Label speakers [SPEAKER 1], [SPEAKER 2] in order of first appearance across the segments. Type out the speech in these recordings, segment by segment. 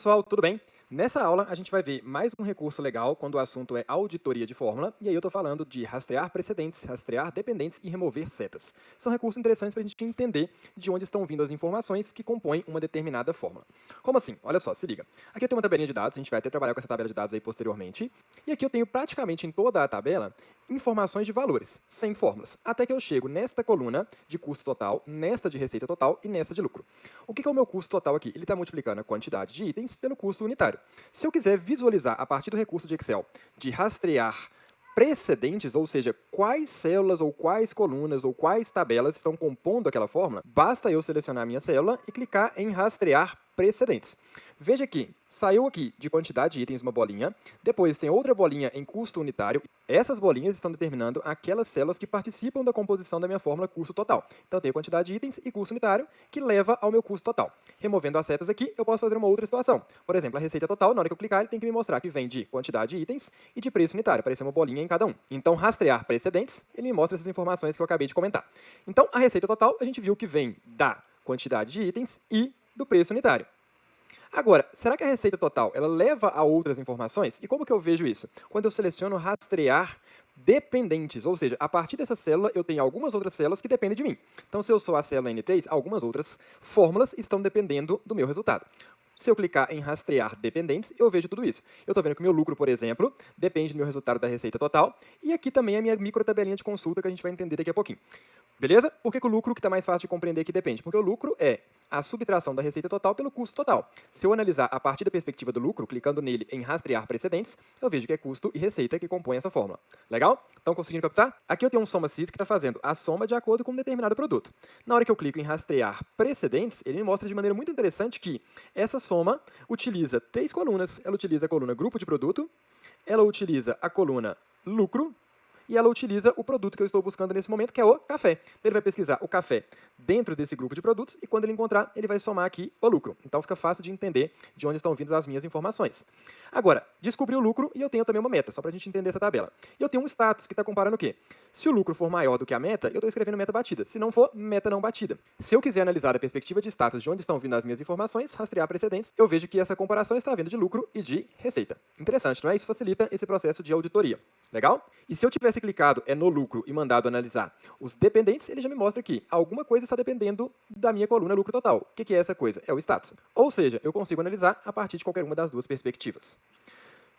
[SPEAKER 1] pessoal, tudo bem? Nessa aula, a gente vai ver mais um recurso legal quando o assunto é auditoria de fórmula, e aí eu estou falando de rastrear precedentes, rastrear dependentes e remover setas. São recursos interessantes para a gente entender de onde estão vindo as informações que compõem uma determinada fórmula. Como assim? Olha só, se liga. Aqui eu tenho uma tabelinha de dados, a gente vai até trabalhar com essa tabela de dados aí posteriormente, e aqui eu tenho praticamente em toda a tabela informações de valores, sem fórmulas, até que eu chego nesta coluna de custo total, nesta de receita total e nesta de lucro. O que é o meu custo total aqui? Ele está multiplicando a quantidade de itens pelo custo unitário. Se eu quiser visualizar a partir do recurso de Excel de rastrear precedentes, ou seja, quais células ou quais colunas ou quais tabelas estão compondo aquela fórmula, basta eu selecionar a minha célula e clicar em rastrear precedentes. Veja que saiu aqui de quantidade de itens uma bolinha, depois tem outra bolinha em custo unitário. Essas bolinhas estão determinando aquelas células que participam da composição da minha fórmula custo total. Então, eu tenho quantidade de itens e custo unitário, que leva ao meu custo total. Removendo as setas aqui, eu posso fazer uma outra situação. Por exemplo, a receita total, na hora que eu clicar, ele tem que me mostrar que vem de quantidade de itens e de preço unitário, aparecer uma bolinha em cada um. Então, rastrear precedentes, ele me mostra essas informações que eu acabei de comentar. Então, a receita total, a gente viu que vem da quantidade de itens e do preço unitário. Agora, será que a receita total ela leva a outras informações? E como que eu vejo isso? Quando eu seleciono rastrear dependentes, ou seja, a partir dessa célula eu tenho algumas outras células que dependem de mim. Então, se eu sou a célula N3, algumas outras fórmulas estão dependendo do meu resultado. Se eu clicar em rastrear dependentes, eu vejo tudo isso. Eu estou vendo que o meu lucro, por exemplo, depende do meu resultado da receita total. E aqui também a minha micro tabelinha de consulta que a gente vai entender daqui a pouquinho. Beleza? Por que o lucro que está mais fácil de compreender que depende? Porque o lucro é a subtração da receita total pelo custo total. Se eu analisar a partir da perspectiva do lucro, clicando nele em rastrear precedentes, eu vejo que é custo e receita que compõem essa fórmula. Legal? Estão conseguindo captar? Aqui eu tenho um soma-sis que está fazendo a soma de acordo com um determinado produto. Na hora que eu clico em rastrear precedentes, ele me mostra de maneira muito interessante que essa soma utiliza 3 colunas. Ela utiliza a coluna grupo de produto, ela utiliza a coluna lucro, e ela utiliza o produto que eu estou buscando nesse momento, que é o café. Ele vai pesquisar o café dentro desse grupo de produtos e quando ele encontrar, ele vai somar aqui o lucro. Então fica fácil de entender de onde estão vindo as minhas informações. Agora, descobri o lucro e eu tenho também uma meta, só para a gente entender essa tabela. E eu tenho um status que está comparando o quê? Se o lucro for maior do que a meta, eu estou escrevendo meta batida. Se não for, meta não batida. Se eu quiser analisar a perspectiva de status de onde estão vindo as minhas informações, rastrear precedentes, eu vejo que essa comparação está vindo de lucro e de receita. Interessante, não é? Isso facilita esse processo de auditoria. Legal? E se eu tivesse clicado no lucro e mandado analisar os dependentes, ele já me mostra que alguma coisa está dependendo da minha coluna lucro total. O que é essa coisa? É o status. Ou seja, eu consigo analisar a partir de qualquer uma das duas perspectivas.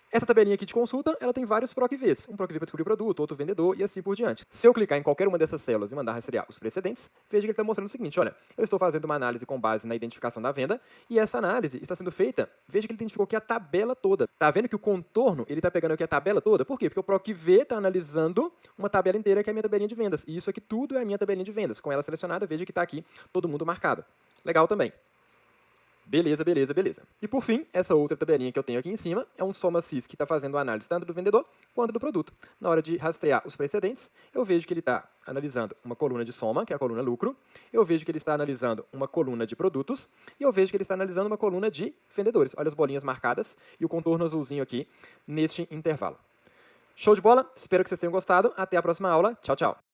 [SPEAKER 1] Essa tabelinha aqui de consulta, ela tem vários PROC-Vs. Um PROC-V para descobrir o produto, outro vendedor e assim por diante. Se eu clicar em qualquer uma dessas células e mandar rastrear os precedentes, veja que ele está mostrando o seguinte, olha, eu estou fazendo uma análise com base na identificação da venda e essa análise está sendo feita, veja que ele identificou aqui a tabela toda. Está vendo que o contorno, ele está pegando aqui a tabela toda? Por quê? Porque o PROC-V está analisando uma tabela inteira que é a minha tabelinha de vendas. E isso aqui tudo é a minha tabelinha de vendas. Com ela selecionada, veja que está aqui todo mundo marcado. Legal também. Beleza, beleza, beleza. E por fim, essa outra tabelinha que eu tenho aqui em cima é um soma-sis que está fazendo a análise tanto do vendedor quanto do produto. Na hora de rastrear os precedentes, eu vejo que ele está analisando uma coluna de soma, que é a coluna lucro, eu vejo que ele está analisando uma coluna de produtos e eu vejo que ele está analisando uma coluna de vendedores. Olha as bolinhas marcadas e o contorno azulzinho aqui neste intervalo. Show de bola? Espero que vocês tenham gostado. Até a próxima aula. Tchau, tchau.